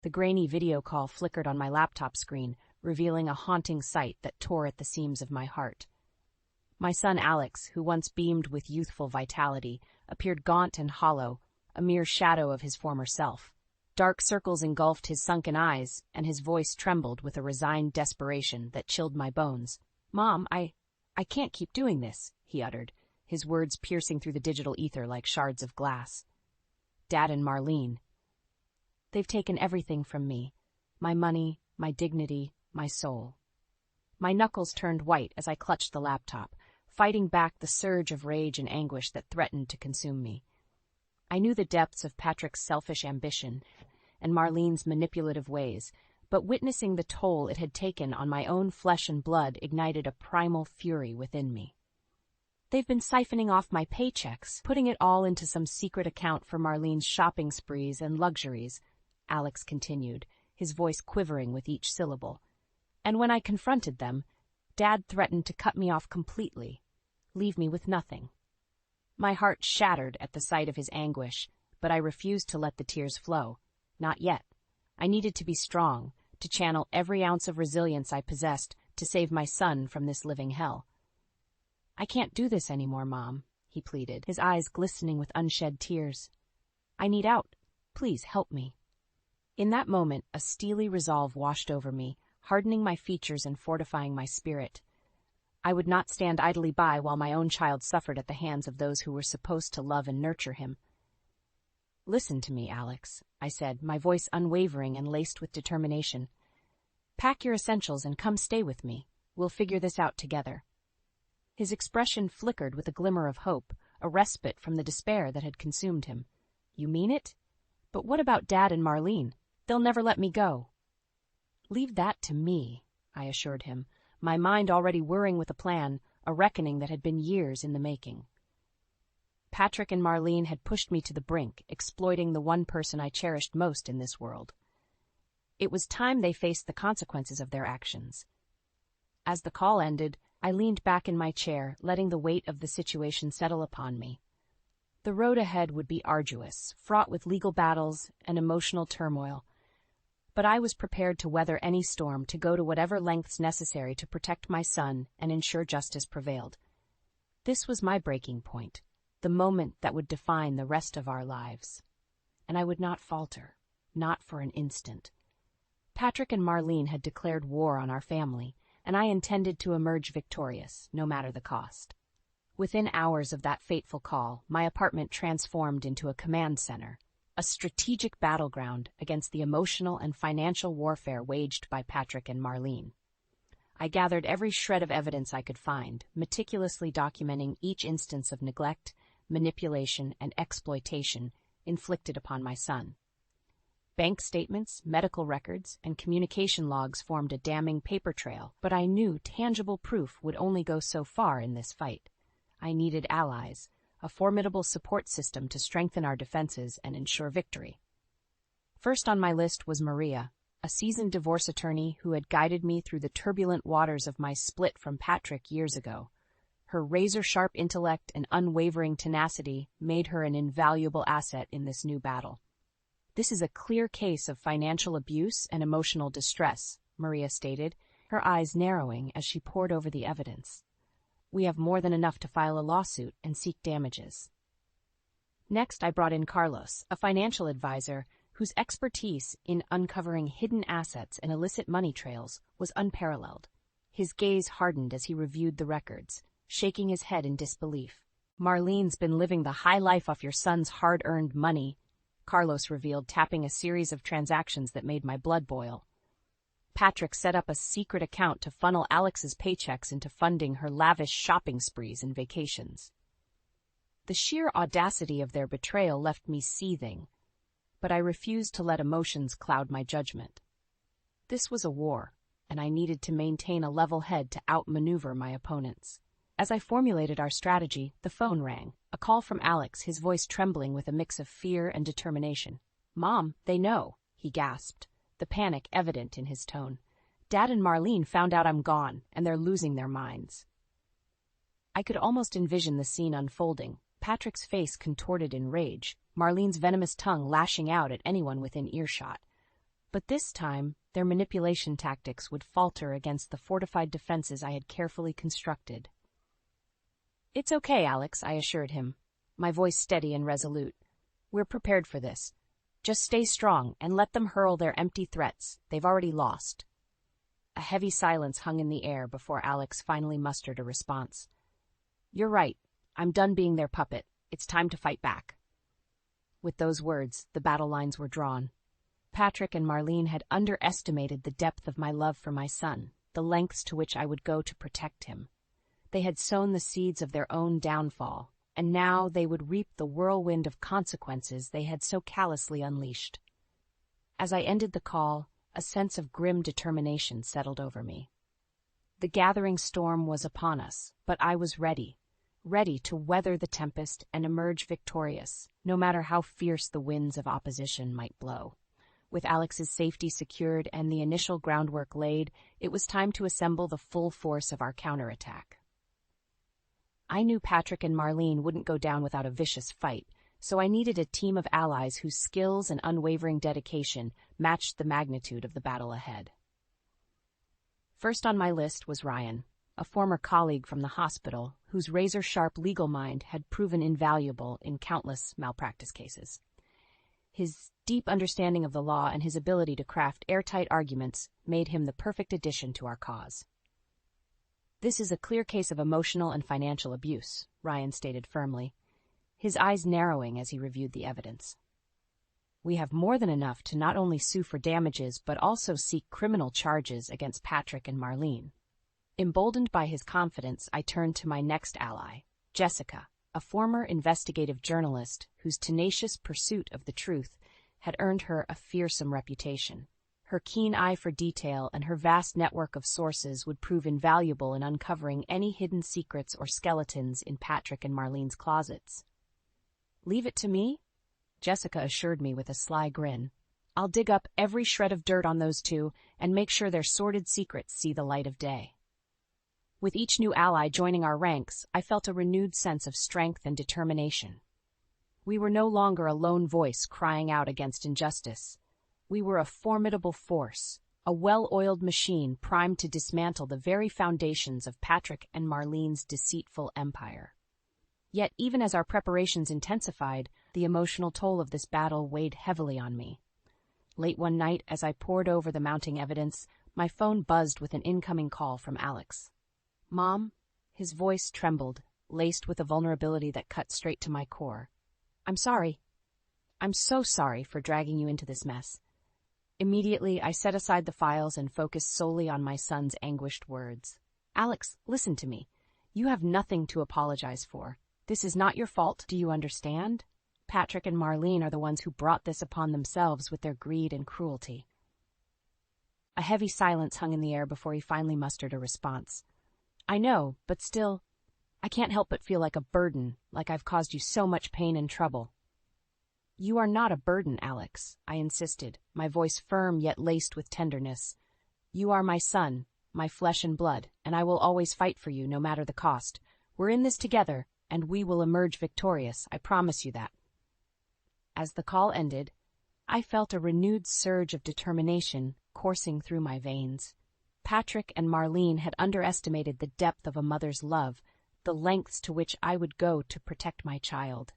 The grainy video call flickered on my laptop screen, revealing a haunting sight that tore at the seams of my heart. My son Alex, who once beamed with youthful vitality, appeared gaunt and hollow, a mere shadow of his former self. Dark circles engulfed his sunken eyes, and his voice trembled with a resigned desperation that chilled my bones. "Mom, I can't keep doing this," he uttered, his words piercing through the digital ether like shards of glass. "Dad and Marlene. They've taken everything from me. My money, my dignity, my soul." My knuckles turned white as I clutched the laptop, fighting back the surge of rage and anguish that threatened to consume me. I knew the depths of Patrick's selfish ambition and Marlene's manipulative ways, but witnessing the toll it had taken on my own flesh and blood ignited a primal fury within me. "They've been siphoning off my paychecks, putting it all into some secret account for Marlene's shopping sprees and luxuries," Alex continued, his voice quivering with each syllable. "And when I confronted them, Dad threatened to cut me off completely, leave me with nothing." My heart shattered at the sight of his anguish, but I refused to let the tears flow. Not yet. I needed to be strong, to channel every ounce of resilience I possessed to save my son from this living hell. "I can't do this anymore, Mom," he pleaded, his eyes glistening with unshed tears. "I need out. Please help me." In that moment, a steely resolve washed over me, hardening my features and fortifying my spirit. I would not stand idly by while my own child suffered at the hands of those who were supposed to love and nurture him. "Listen to me, Alex," I said, my voice unwavering and laced with determination. "Pack your essentials and come stay with me. We'll figure this out together." His expression flickered with a glimmer of hope, a respite from the despair that had consumed him. "You mean it? But what about Dad and Marlene? They'll never let me go." "Leave that to me," I assured him, my mind already whirring with a plan, a reckoning that had been years in the making. Patrick and Marlene had pushed me to the brink, exploiting the one person I cherished most in this world. It was time they faced the consequences of their actions. As the call ended, I leaned back in my chair, letting the weight of the situation settle upon me. The road ahead would be arduous, fraught with legal battles and emotional turmoil, but I was prepared to weather any storm, to go to whatever lengths necessary to protect my son and ensure justice prevailed. This was my breaking point, the moment that would define the rest of our lives. And I would not falter, not for an instant. Patrick and Marlene had declared war on our family, and I intended to emerge victorious, no matter the cost. Within hours of that fateful call, my apartment transformed into a command center, a strategic battleground against the emotional and financial warfare waged by Patrick and Marlene. I gathered every shred of evidence I could find, meticulously documenting each instance of neglect, manipulation, and exploitation inflicted upon my son. Bank statements, medical records, and communication logs formed a damning paper trail, but I knew tangible proof would only go so far in this fight. I needed allies, a formidable support system to strengthen our defenses and ensure victory. First on my list was Maria, a seasoned divorce attorney who had guided me through the turbulent waters of my split from Patrick years ago. Her razor-sharp intellect and unwavering tenacity made her an invaluable asset in this new battle. "This is a clear case of financial abuse and emotional distress," Maria stated, her eyes narrowing as she pored over the evidence. "We have more than enough to file a lawsuit and seek damages." Next, I brought in Carlos, a financial advisor whose expertise in uncovering hidden assets and illicit money trails was unparalleled. His gaze hardened as he reviewed the records, shaking his head in disbelief. "Marlene's been living the high life off your son's hard-earned money," Carlos revealed, tapping a series of transactions that made my blood boil. "Patrick set up a secret account to funnel Alex's paychecks into funding her lavish shopping sprees and vacations." The sheer audacity of their betrayal left me seething, but I refused to let emotions cloud my judgment. This was a war, and I needed to maintain a level head to outmaneuver my opponents. As I formulated our strategy, the phone rang, a call from Alex, his voice trembling with a mix of fear and determination. "Mom, they know," he gasped, the panic evident in his tone. "Dad and Marlene found out I'm gone, and they're losing their minds." I could almost envision the scene unfolding, Patrick's face contorted in rage, Marlene's venomous tongue lashing out at anyone within earshot. But this time, their manipulation tactics would falter against the fortified defenses I had carefully constructed. "It's okay, Alex," I assured him, my voice steady and resolute. "We're prepared for this. Just stay strong and let them hurl their empty threats. They've already lost." A heavy silence hung in the air before Alex finally mustered a response. "You're right. I'm done being their puppet. It's time to fight back." With those words, the battle lines were drawn. Patrick and Marlene had underestimated the depth of my love for my son, the lengths to which I would go to protect him. They had sown the seeds of their own downfall, and now they would reap the whirlwind of consequences they had so callously unleashed. As I ended the call, a sense of grim determination settled over me. The gathering storm was upon us, but I was ready to weather the tempest and emerge victorious, no matter how fierce the winds of opposition might blow. With Alex's safety secured and the initial groundwork laid, it was time to assemble the full force of our counterattack. I knew Patrick and Marlene wouldn't go down without a vicious fight, so I needed a team of allies whose skills and unwavering dedication matched the magnitude of the battle ahead. First on my list was Ryan, a former colleague from the hospital whose razor-sharp legal mind had proven invaluable in countless malpractice cases. His deep understanding of the law and his ability to craft airtight arguments made him the perfect addition to our cause. "This is a clear case of emotional and financial abuse," Ryan stated firmly, his eyes narrowing as he reviewed the evidence. "We have more than enough to not only sue for damages but also seek criminal charges against Patrick and Marlene." Emboldened by his confidence, I turned to my next ally, Jessica, a former investigative journalist whose tenacious pursuit of the truth had earned her a fearsome reputation. Her keen eye for detail and her vast network of sources would prove invaluable in uncovering any hidden secrets or skeletons in Patrick and Marlene's closets. "Leave it to me," Jessica assured me with a sly grin. "I'll dig up every shred of dirt on those two and make sure their sordid secrets see the light of day." With each new ally joining our ranks, I felt a renewed sense of strength and determination. We were no longer a lone voice crying out against injustice. We were a formidable force, a well-oiled machine primed to dismantle the very foundations of Patrick and Marlene's deceitful empire. Yet even as our preparations intensified, the emotional toll of this battle weighed heavily on me. Late one night, as I pored over the mounting evidence, my phone buzzed with an incoming call from Alex. "Mom?" His voice trembled, laced with a vulnerability that cut straight to my core. "I'm sorry. I'm so sorry for dragging you into this mess." Immediately, I set aside the files and focused solely on my son's anguished words. "Alex, listen to me. You have nothing to apologize for. This is not your fault. Do you understand? Patrick and Marlene are the ones who brought this upon themselves with their greed and cruelty." A heavy silence hung in the air before he finally mustered a response. "I know, but still, I can't help but feel like a burden, like I've caused you so much pain and trouble." "You are not a burden, Alex," I insisted, my voice firm yet laced with tenderness. "You are my son, my flesh and blood, and I will always fight for you no matter the cost. We're in this together, and we will emerge victorious, I promise you that." As the call ended, I felt a renewed surge of determination coursing through my veins. Patrick and Marlene had underestimated the depth of a mother's love, the lengths to which I would go to protect my child.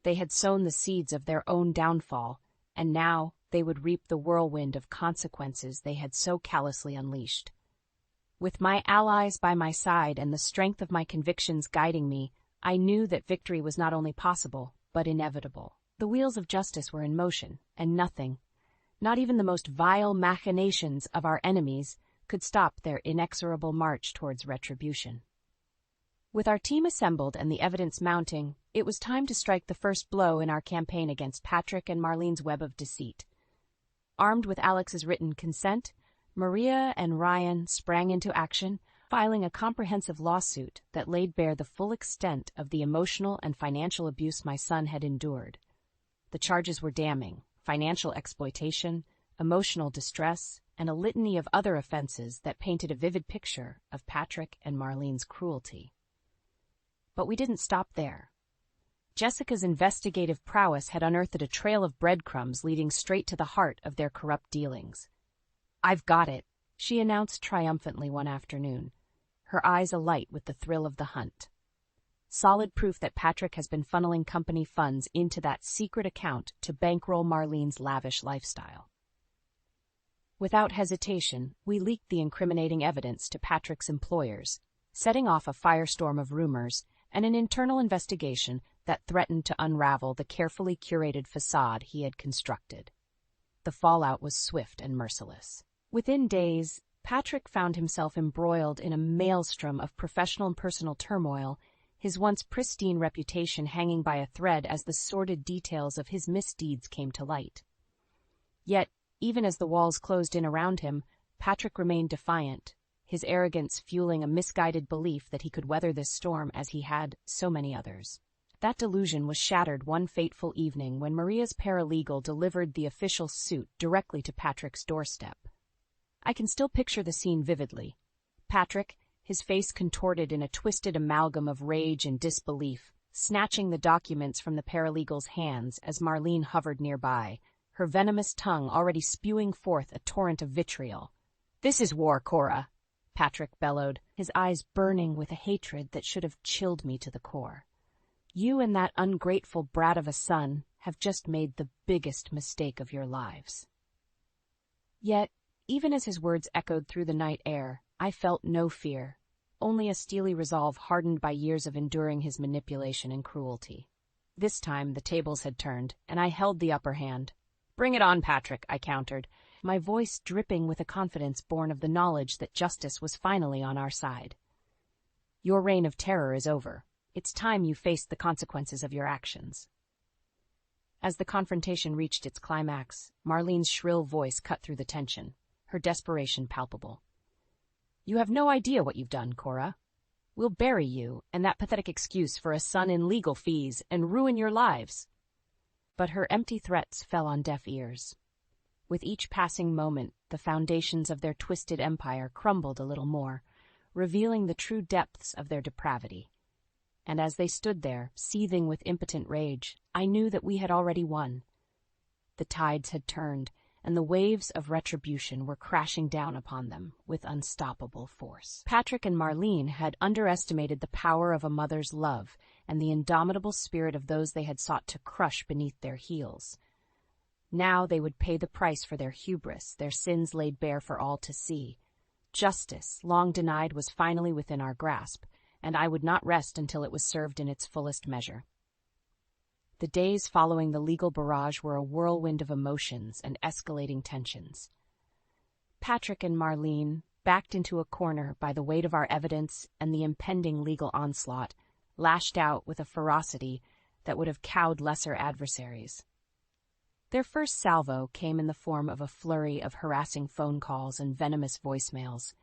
They had sown the seeds of their own downfall, and now they would reap the whirlwind of consequences they had so callously unleashed. With my allies by my side and the strength of my convictions guiding me, I knew that victory was not only possible, but inevitable. The wheels of justice were in motion, and nothing, not even the most vile machinations of our enemies, could stop their inexorable march towards retribution. With our team assembled and the evidence mounting, it was time to strike the first blow in our campaign against Patrick and Marlene's web of deceit. Armed with Alex's written consent, Maria and Ryan sprang into action, filing a comprehensive lawsuit that laid bare the full extent of the emotional and financial abuse my son had endured. The charges were damning: financial exploitation, emotional distress, and a litany of other offenses that painted a vivid picture of Patrick and Marlene's cruelty. But we didn't stop there. Jessica's investigative prowess had unearthed a trail of breadcrumbs leading straight to the heart of their corrupt dealings. "I've got it," she announced triumphantly one afternoon, her eyes alight with the thrill of the hunt. "Solid proof that Patrick has been funneling company funds into that secret account to bankroll Marlene's lavish lifestyle." Without hesitation, we leaked the incriminating evidence to Patrick's employers, setting off a firestorm of rumors and an internal investigation that threatened to unravel the carefully curated facade he had constructed. The fallout was swift and merciless. Within days, Patrick found himself embroiled in a maelstrom of professional and personal turmoil, his once pristine reputation hanging by a thread as the sordid details of his misdeeds came to light. Yet, even as the walls closed in around him, Patrick remained defiant, his arrogance fueling a misguided belief that he could weather this storm as he had so many others. That delusion was shattered one fateful evening when Maria's paralegal delivered the official suit directly to Patrick's doorstep. I can still picture the scene vividly. Patrick, his face contorted in a twisted amalgam of rage and disbelief, snatching the documents from the paralegal's hands as Marlene hovered nearby, her venomous tongue already spewing forth a torrent of vitriol. "This is war, Cora," Patrick bellowed, his eyes burning with a hatred that should have chilled me to the core. "You and that ungrateful brat of a son have just made the biggest mistake of your lives." Yet, even as his words echoed through the night air, I felt no fear, only a steely resolve hardened by years of enduring his manipulation and cruelty. This time the tables had turned, and I held the upper hand. "Bring it on, Patrick," I countered, my voice dripping with a confidence born of the knowledge that justice was finally on our side. "Your reign of terror is over. It's time you faced the consequences of your actions." As the confrontation reached its climax, Marlene's shrill voice cut through the tension, her desperation palpable. "You have no idea what you've done, Cora. We'll bury you and that pathetic excuse for a son in legal fees and ruin your lives." But her empty threats fell on deaf ears. With each passing moment, the foundations of their twisted empire crumbled a little more, revealing the true depths of their depravity. And as they stood there, seething with impotent rage, I knew that we had already won. The tides had turned, and the waves of retribution were crashing down upon them with unstoppable force. Patrick and Marlene had underestimated the power of a mother's love and the indomitable spirit of those they had sought to crush beneath their heels. Now they would pay the price for their hubris, their sins laid bare for all to see. Justice, long denied, was finally within our grasp, and I would not rest until it was served in its fullest measure. The days following the legal barrage were a whirlwind of emotions and escalating tensions. Patrick and Marlene, backed into a corner by the weight of our evidence and the impending legal onslaught, lashed out with a ferocity that would have cowed lesser adversaries. Their first salvo came in the form of a flurry of harassing phone calls and venomous voicemails,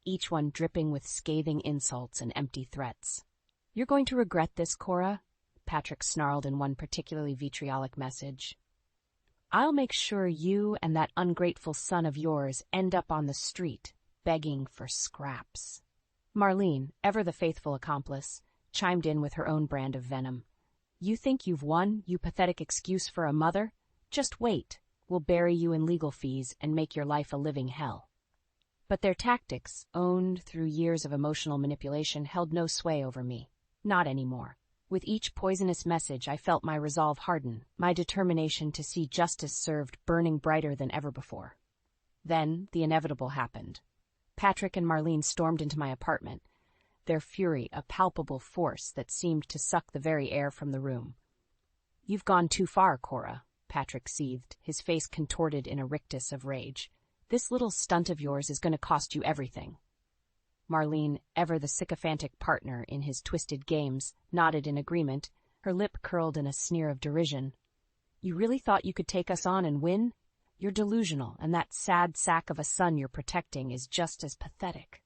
each one dripping with scathing insults and empty threats. "You're going to regret this, Cora," Patrick snarled in one particularly vitriolic message. "I'll make sure you and that ungrateful son of yours end up on the street, begging for scraps." Marlene, ever the faithful accomplice, chimed in with her own brand of venom. "You think you've won, you pathetic excuse for a mother? Just wait. We'll bury you in legal fees and make your life a living hell." But their tactics, owned through years of emotional manipulation, held no sway over me. Not anymore. With each poisonous message, I felt my resolve harden, my determination to see justice served burning brighter than ever before. Then the inevitable happened. Patrick and Marlene stormed into my apartment, their fury a palpable force that seemed to suck the very air from the room. "You've gone too far, Cora," Patrick seethed, his face contorted in a rictus of rage. "This little stunt of yours is going to cost you everything." Marlene, ever the sycophantic partner in his twisted games, nodded in agreement, her lip curled in a sneer of derision. "You really thought you could take us on and win? You're delusional, and that sad sack of a son you're protecting is just as pathetic."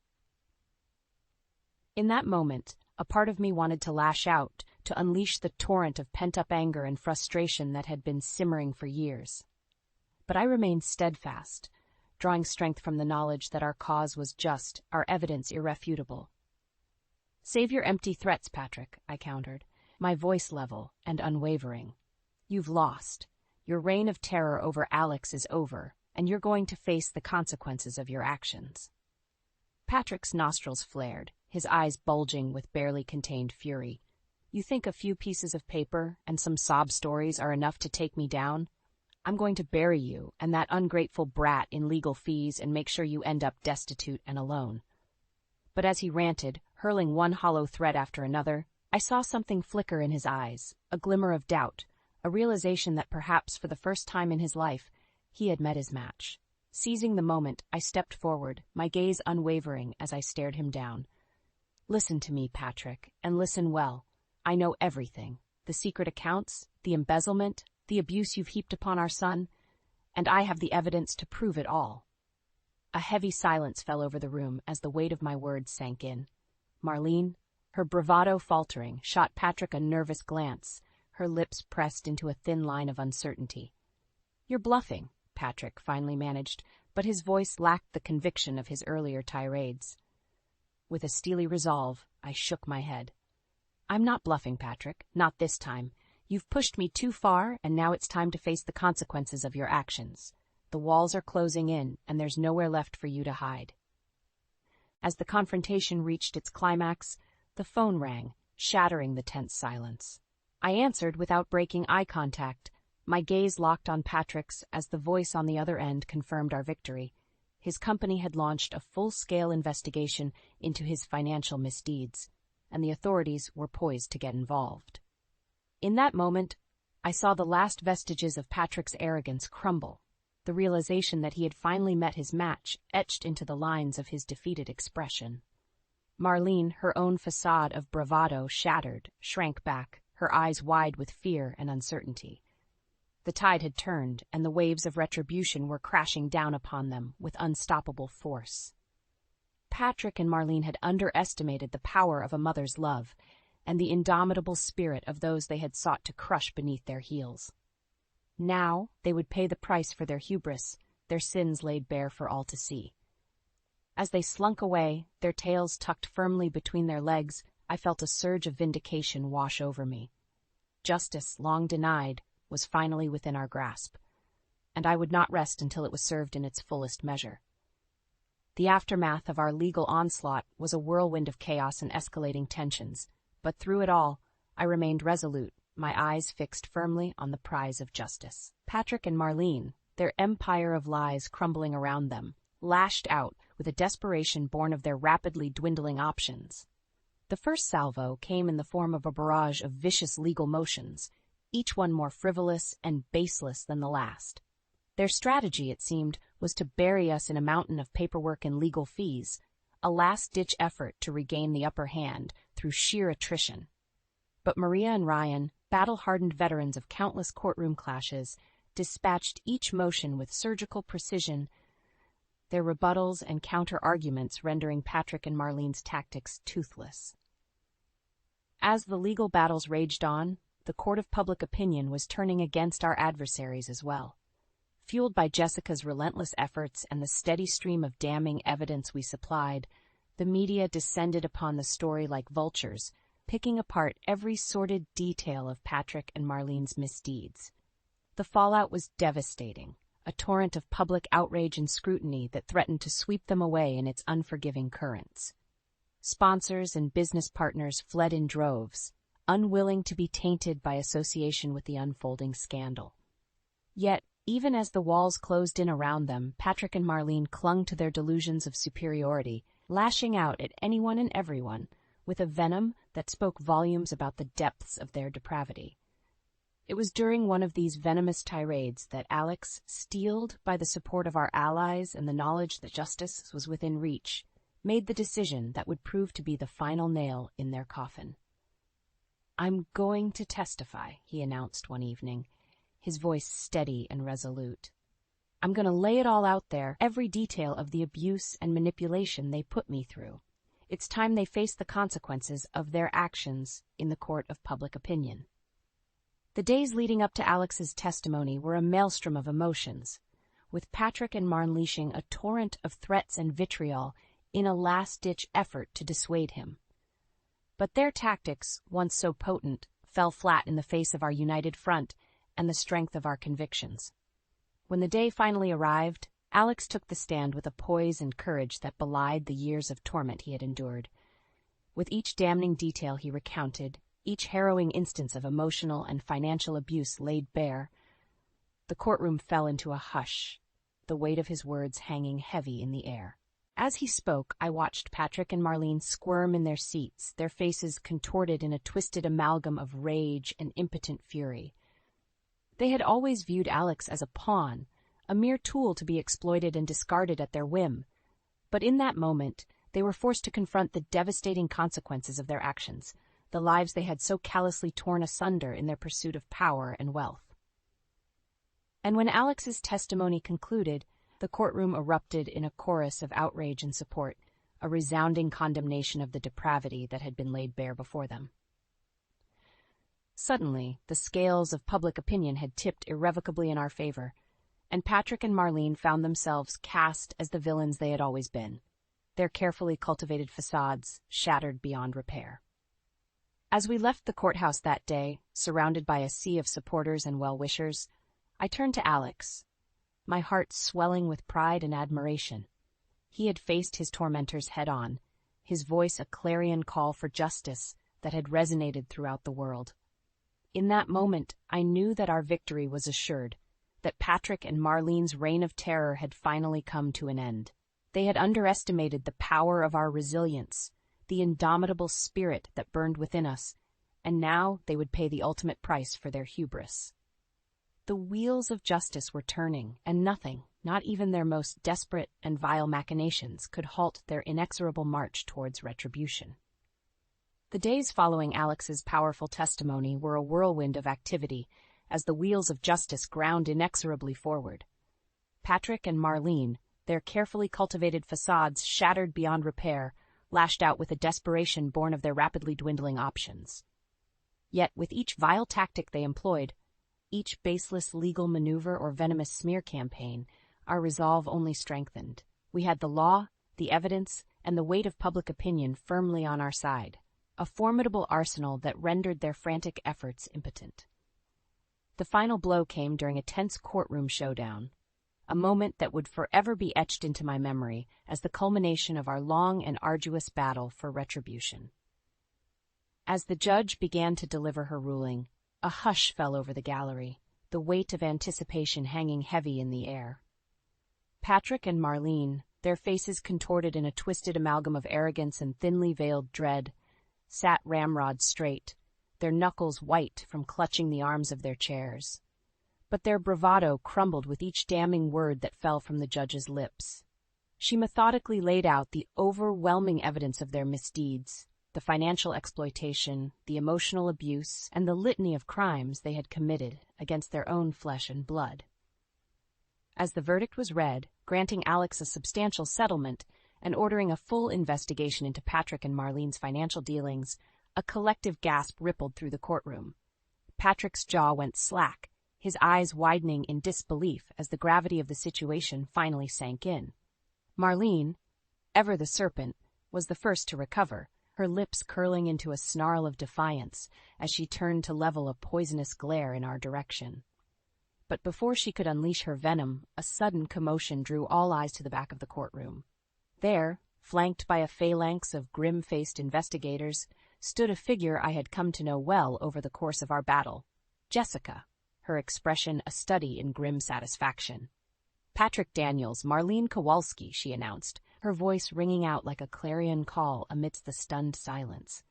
In that moment, a part of me wanted to lash out, to unleash the torrent of pent-up anger and frustration that had been simmering for years. But I remained steadfast, drawing strength from the knowledge that our cause was just, our evidence irrefutable. "Save your empty threats, Patrick," I countered, my voice level and unwavering. You've lost. Your reign of terror over Alex is over, and you're going to face the consequences of your actions. Patrick's nostrils flared, his eyes bulging with barely contained fury. You think a few pieces of paper and some sob stories are enough to take me down? I'm going to bury you and that ungrateful brat in legal fees and make sure you end up destitute and alone. But as he ranted, hurling one hollow threat after another, I saw something flicker in his eyes, a glimmer of doubt, a realization that perhaps for the first time in his life, he had met his match. Seizing the moment, I stepped forward, my gaze unwavering as I stared him down. Listen to me, Patrick, and listen well. I know everything. The secret accounts, the embezzlement, the abuse you've heaped upon our son, and I have the evidence to prove it all. A heavy silence fell over the room as the weight of my words sank in. Marlene, her bravado faltering, shot Patrick a nervous glance, her lips pressed into a thin line of uncertainty. You're bluffing, Patrick finally managed, but his voice lacked the conviction of his earlier tirades. With a steely resolve, I shook my head. I'm not bluffing, Patrick, not this time. You've pushed me too far, and now it's time to face the consequences of your actions. The walls are closing in, and there's nowhere left for you to hide. As the confrontation reached its climax, the phone rang, shattering the tense silence. I answered without breaking eye contact, my gaze locked on Patrick's as the voice on the other end confirmed our victory. His company had launched a full-scale investigation into his financial misdeeds, and the authorities were poised to get involved. In that moment, I saw the last vestiges of Patrick's arrogance crumble, the realization that he had finally met his match etched into the lines of his defeated expression. Marlene, her own facade of bravado shattered, shrank back, her eyes wide with fear and uncertainty. The tide had turned, and the waves of retribution were crashing down upon them with unstoppable force. Patrick and Marlene had underestimated the power of a mother's love and the indomitable spirit of those they had sought to crush beneath their heels. Now they would pay the price for their hubris, their sins laid bare for all to see. As they slunk away, their tails tucked firmly between their legs, I felt a surge of vindication wash over me. Justice, long denied, was finally within our grasp, and I would not rest until it was served in its fullest measure. The aftermath of our legal onslaught was a whirlwind of chaos and escalating tensions, but through it all, I remained resolute, my eyes fixed firmly on the prize of justice. Patrick and Marlene, their empire of lies crumbling around them, lashed out with a desperation born of their rapidly dwindling options. The first salvo came in the form of a barrage of vicious legal motions, each one more frivolous and baseless than the last. Their strategy, it seemed, was to bury us in a mountain of paperwork and legal fees, a last-ditch effort to regain the upper hand through sheer attrition. But Maria and Ryan, battle-hardened veterans of countless courtroom clashes, dispatched each motion with surgical precision, their rebuttals and counter-arguments rendering Patrick and Marlene's tactics toothless. As the legal battles raged on, the court of public opinion was turning against our adversaries as well. Fueled by Jessica's relentless efforts and the steady stream of damning evidence we supplied, the media descended upon the story like vultures, picking apart every sordid detail of Patrick and Marlene's misdeeds. The fallout was devastating, a torrent of public outrage and scrutiny that threatened to sweep them away in its unforgiving currents. Sponsors and business partners fled in droves, unwilling to be tainted by association with the unfolding scandal. Yet, even as the walls closed in around them, Patrick and Marlene clung to their delusions of superiority, lashing out at anyone and everyone, with a venom that spoke volumes about the depths of their depravity. It was during one of these venomous tirades that Alex, steeled by the support of our allies and the knowledge that justice was within reach, made the decision that would prove to be the final nail in their coffin. "I'm going to testify," he announced one evening, his voice steady and resolute. "I'm going to lay it all out there, every detail of the abuse and manipulation they put me through. It's time they face the consequences of their actions in the court of public opinion." The days leading up to Alex's testimony were a maelstrom of emotions, with Patrick and Marn leashing a torrent of threats and vitriol in a last-ditch effort to dissuade him. But their tactics, once so potent, fell flat in the face of our united front and the strength of our convictions. When the day finally arrived, Alex took the stand with a poise and courage that belied the years of torment he had endured. With each damning detail he recounted, each harrowing instance of emotional and financial abuse laid bare, the courtroom fell into a hush, the weight of his words hanging heavy in the air. As he spoke, I watched Patrick and Marlene squirm in their seats, their faces contorted in a twisted amalgam of rage and impotent fury. They had always viewed Alex as a pawn, a mere tool to be exploited and discarded at their whim. But in that moment, they were forced to confront the devastating consequences of their actions, the lives they had so callously torn asunder in their pursuit of power and wealth. And when Alex's testimony concluded, the courtroom erupted in a chorus of outrage and support, a resounding condemnation of the depravity that had been laid bare before them. Suddenly, the scales of public opinion had tipped irrevocably in our favor, and Patrick and Marlene found themselves cast as the villains they had always been, their carefully cultivated facades shattered beyond repair. As we left the courthouse that day, surrounded by a sea of supporters and well-wishers, I turned to Alex, my heart swelling with pride and admiration. He had faced his tormentors head-on, his voice a clarion call for justice that had resonated throughout the world. In that moment, I knew that our victory was assured, that Patrick and Marlene's reign of terror had finally come to an end. They had underestimated the power of our resilience, the indomitable spirit that burned within us, and now they would pay the ultimate price for their hubris. The wheels of justice were turning, and nothing, not even their most desperate and vile machinations, could halt their inexorable march towards retribution. The days following Alex's powerful testimony were a whirlwind of activity as the wheels of justice ground inexorably forward. Patrick and Marlene, their carefully cultivated facades shattered beyond repair, lashed out with a desperation born of their rapidly dwindling options. Yet with each vile tactic they employed, each baseless legal maneuver or venomous smear campaign, our resolve only strengthened. We had the law, the evidence, and the weight of public opinion firmly on our side, a formidable arsenal that rendered their frantic efforts impotent. The final blow came during a tense courtroom showdown, a moment that would forever be etched into my memory as the culmination of our long and arduous battle for retribution. As the judge began to deliver her ruling, a hush fell over the gallery, the weight of anticipation hanging heavy in the air. Patrick and Marlene, their faces contorted in a twisted amalgam of arrogance and thinly veiled dread, sat ramrod straight, their knuckles white from clutching the arms of their chairs. But their bravado crumbled with each damning word that fell from the judge's lips. She methodically laid out the overwhelming evidence of their misdeeds, the financial exploitation, the emotional abuse, and the litany of crimes they had committed against their own flesh and blood. As the verdict was read, granting Alex a substantial settlement and ordering a full investigation into Patrick and Marlene's financial dealings, a collective gasp rippled through the courtroom. Patrick's jaw went slack, his eyes widening in disbelief as the gravity of the situation finally sank in. Marlene, ever the serpent, was the first to recover, her lips curling into a snarl of defiance as she turned to level a poisonous glare in our direction. But before she could unleash her venom, a sudden commotion drew all eyes to the back of the courtroom. There, flanked by a phalanx of grim-faced investigators, stood a figure I had come to know well over the course of our battle, Jessica, her expression a study in grim satisfaction. "Patrick Daniels, Marlene Kowalski," she announced, her voice ringing out like a clarion call amidst the stunned silence.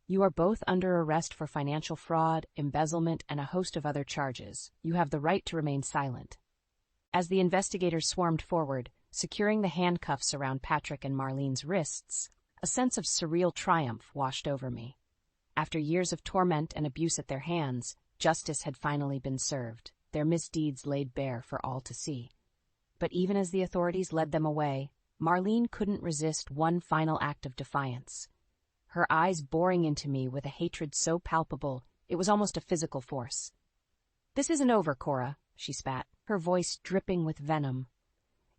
"You are both under arrest for financial fraud, embezzlement, and a host of other charges. You have the right to remain silent." As the investigators swarmed forward, securing the handcuffs around Patrick and Marlene's wrists, a sense of surreal triumph washed over me. After years of torment and abuse at their hands, justice had finally been served, their misdeeds laid bare for all to see. But even as the authorities led them away, Marlene couldn't resist one final act of defiance. Her eyes boring into me with a hatred so palpable, it was almost a physical force. "This isn't over, Cora," she spat, her voice dripping with venom.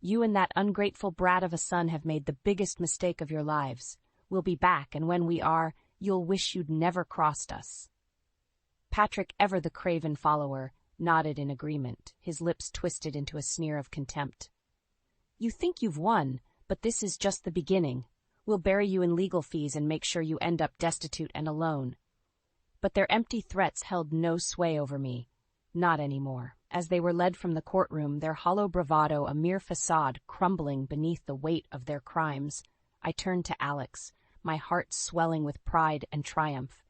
"You and that ungrateful brat of a son have made the biggest mistake of your lives. We'll be back, and when we are, you'll wish you'd never crossed us." Patrick, ever the craven follower, nodded in agreement, his lips twisted into a sneer of contempt. "You think you've won, but this is just the beginning. We'll bury you in legal fees and make sure you end up destitute and alone." But their empty threats held no sway over me. Not anymore. As they were led from the courtroom, their hollow bravado a mere facade crumbling beneath the weight of their crimes, I turned to Alex, my heart swelling with pride and triumph.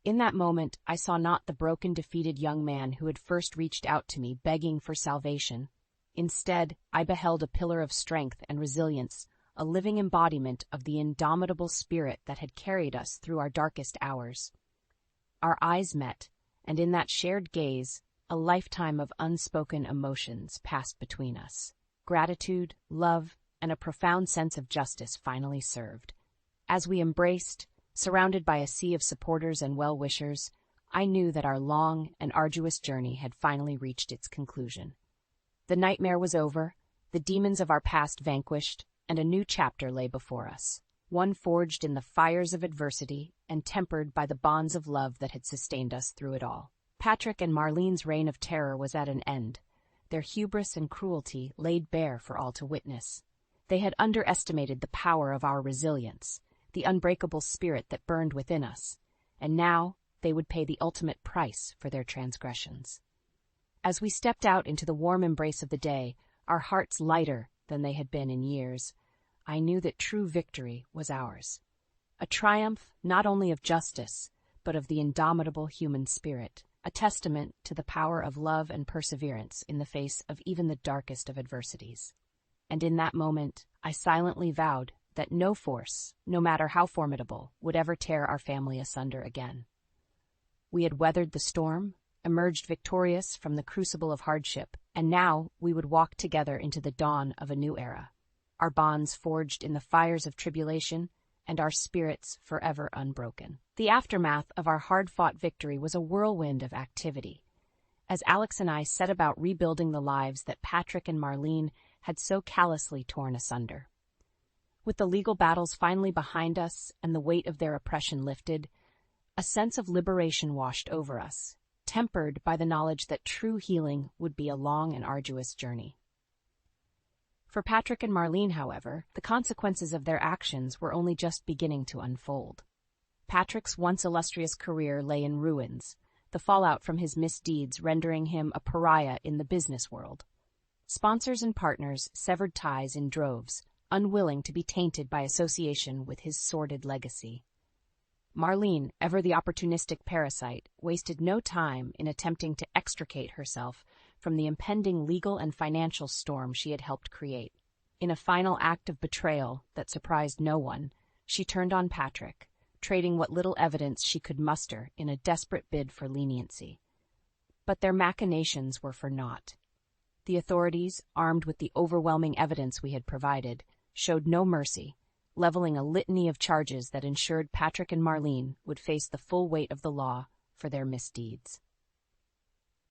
In that moment, I saw not the broken, defeated young man who had first reached out to me, begging for salvation. Instead, I beheld a pillar of strength and resilience, a living embodiment of the indomitable spirit that had carried us through our darkest hours. Our eyes met, and in that shared gaze, a lifetime of unspoken emotions passed between us. Gratitude, love, and a profound sense of justice finally served. As we embraced, surrounded by a sea of supporters and well-wishers, I knew that our long and arduous journey had finally reached its conclusion. The nightmare was over, the demons of our past vanquished, and a new chapter lay before us, one forged in the fires of adversity and tempered by the bonds of love that had sustained us through it all. Patrick and Marlene's reign of terror was at an end, their hubris and cruelty laid bare for all to witness. They had underestimated the power of our resilience, the unbreakable spirit that burned within us, and now they would pay the ultimate price for their transgressions. As we stepped out into the warm embrace of the day, our hearts lighter than they had been in years, I knew that true victory was ours. A triumph not only of justice, but of the indomitable human spirit, a testament to the power of love and perseverance in the face of even the darkest of adversities. And in that moment, I silently vowed that no force, no matter how formidable, would ever tear our family asunder again. We had weathered the storm, emerged victorious from the crucible of hardship, and now we would walk together into the dawn of a new era, our bonds forged in the fires of tribulation, and our spirits forever unbroken. The aftermath of our hard-fought victory was a whirlwind of activity, as Alex and I set about rebuilding the lives that Patrick and Marlene had so callously torn asunder. With the legal battles finally behind us and the weight of their oppression lifted, a sense of liberation washed over us, tempered by the knowledge that true healing would be a long and arduous journey. For Patrick and Marlene, however, the consequences of their actions were only just beginning to unfold. Patrick's once illustrious career lay in ruins, the fallout from his misdeeds rendering him a pariah in the business world. Sponsors and partners severed ties in droves, unwilling to be tainted by association with his sordid legacy. Marlene, ever the opportunistic parasite, wasted no time in attempting to extricate herself from the impending legal and financial storm she had helped create. In a final act of betrayal that surprised no one, she turned on Patrick, trading what little evidence she could muster in a desperate bid for leniency. But their machinations were for naught. The authorities, armed with the overwhelming evidence we had provided, showed no mercy, leveling a litany of charges that ensured Patrick and Marlene would face the full weight of the law for their misdeeds.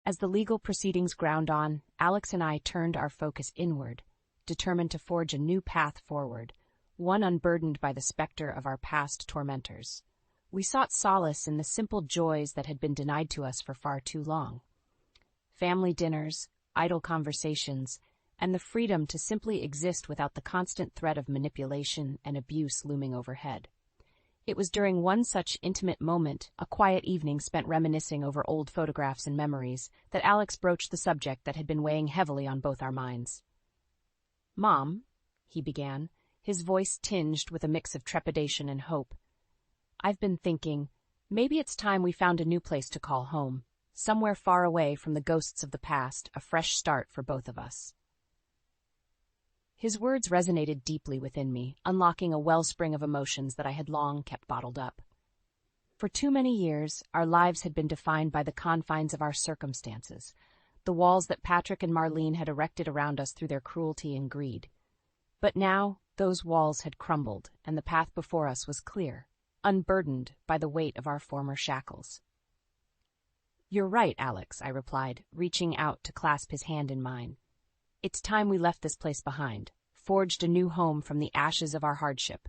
As the legal proceedings ground on, Alex and I turned our focus inward, determined to forge a new path forward, one unburdened by the specter of our past tormentors. We sought solace in the simple joys that had been denied to us for far too long. Family dinners, idle conversations, and the freedom to simply exist without the constant threat of manipulation and abuse looming overhead. It was during one such intimate moment, a quiet evening spent reminiscing over old photographs and memories, that Alex broached the subject that had been weighing heavily on both our minds. "Mom," he began, his voice tinged with a mix of trepidation and hope, "I've been thinking, maybe it's time we found a new place to call home, somewhere far away from the ghosts of the past, a fresh start for both of us." His words resonated deeply within me, unlocking a wellspring of emotions that I had long kept bottled up. For too many years, our lives had been defined by the confines of our circumstances, the walls that Patrick and Marlene had erected around us through their cruelty and greed. But now, those walls had crumbled, and the path before us was clear, unburdened by the weight of our former shackles. "You're right, Alex," I replied, reaching out to clasp his hand in mine. "It's time we left this place behind, forged a new home from the ashes of our hardship."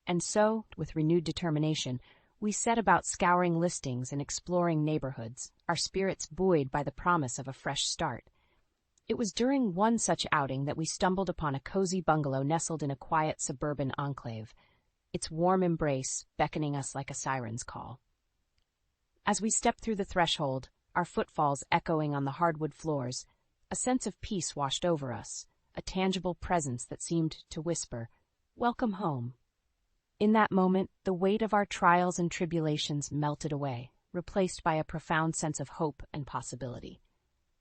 And so, with renewed determination, We set about scouring listings and exploring neighborhoods, our spirits buoyed by the promise of a fresh start. It was during one such outing that we stumbled upon a cozy bungalow nestled in a quiet suburban enclave, its warm embrace beckoning us like a siren's call. As we stepped through the threshold, our footfalls echoing on the hardwood floors, a sense of peace washed over us, a tangible presence that seemed to whisper, "Welcome home." In that moment, the weight of our trials and tribulations melted away, replaced by a profound sense of hope and possibility.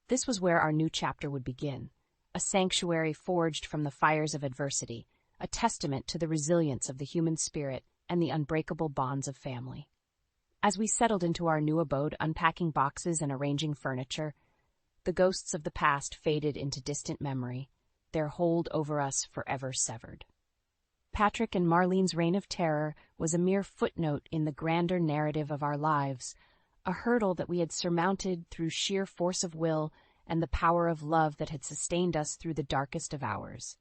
This was where our new chapter would begin, a sanctuary forged from the fires of adversity, a testament to the resilience of the human spirit and the unbreakable bonds of family. As we settled into our new abode, unpacking boxes and arranging furniture, the ghosts of the past faded into distant memory, their hold over us forever severed. Patrick and Marlene's reign of terror was a mere footnote in the grander narrative of our lives, a hurdle that we had surmounted through sheer force of will and the power of love that had sustained us through the darkest of hours.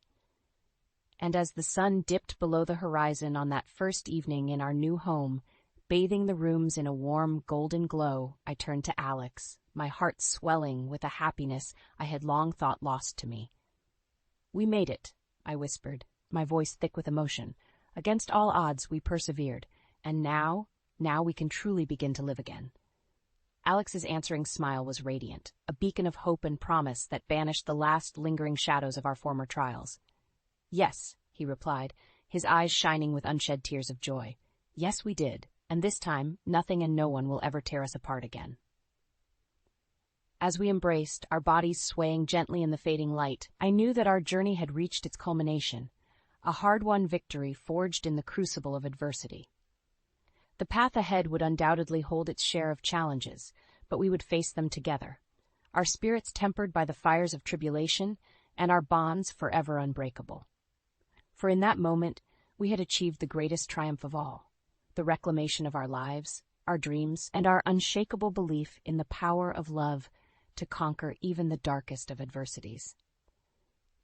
And as the sun dipped below the horizon on that first evening in our new home, bathing the rooms in a warm, golden glow, I turned to Alex, my heart swelling with a happiness I had long thought lost to me. "We made it," I whispered, my voice thick with emotion. "Against all odds, we persevered, and now we can truly begin to live again." Alex's answering smile was radiant, a beacon of hope and promise that banished the last lingering shadows of our former trials. "Yes," he replied, his eyes shining with unshed tears of joy. "Yes, we did, and this time nothing and no one will ever tear us apart again." As we embraced, our bodies swaying gently in the fading light, I knew that our journey had reached its culmination, a hard-won victory forged in the crucible of adversity. The path ahead would undoubtedly hold its share of challenges, but we would face them together, our spirits tempered by the fires of tribulation and our bonds forever unbreakable. For in that moment, we had achieved the greatest triumph of all, the reclamation of our lives, our dreams, and our unshakable belief in the power of love to conquer even the darkest of adversities.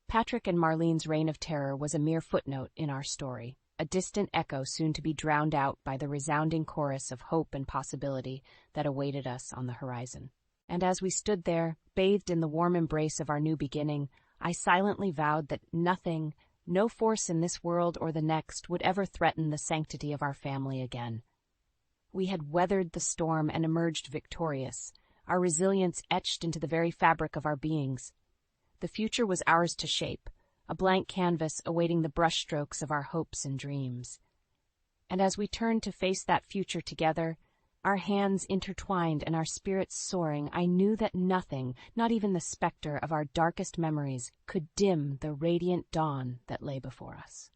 Patrick and Marlene's reign of terror was a mere footnote in our story, a distant echo soon to be drowned out by the resounding chorus of hope and possibility that awaited us on the horizon. And as we stood there, bathed in the warm embrace of our new beginning, I silently vowed that nothing, no force in this world or the next, would ever threaten the sanctity of our family again. We had weathered the storm and emerged victorious, our resilience etched into the very fabric of our beings. The future was ours to shape, a blank canvas awaiting the brushstrokes of our hopes and dreams. And as we turned to face that future together, our hands intertwined and our spirits soaring, I knew that nothing, not even the specter of our darkest memories, could dim the radiant dawn that lay before us.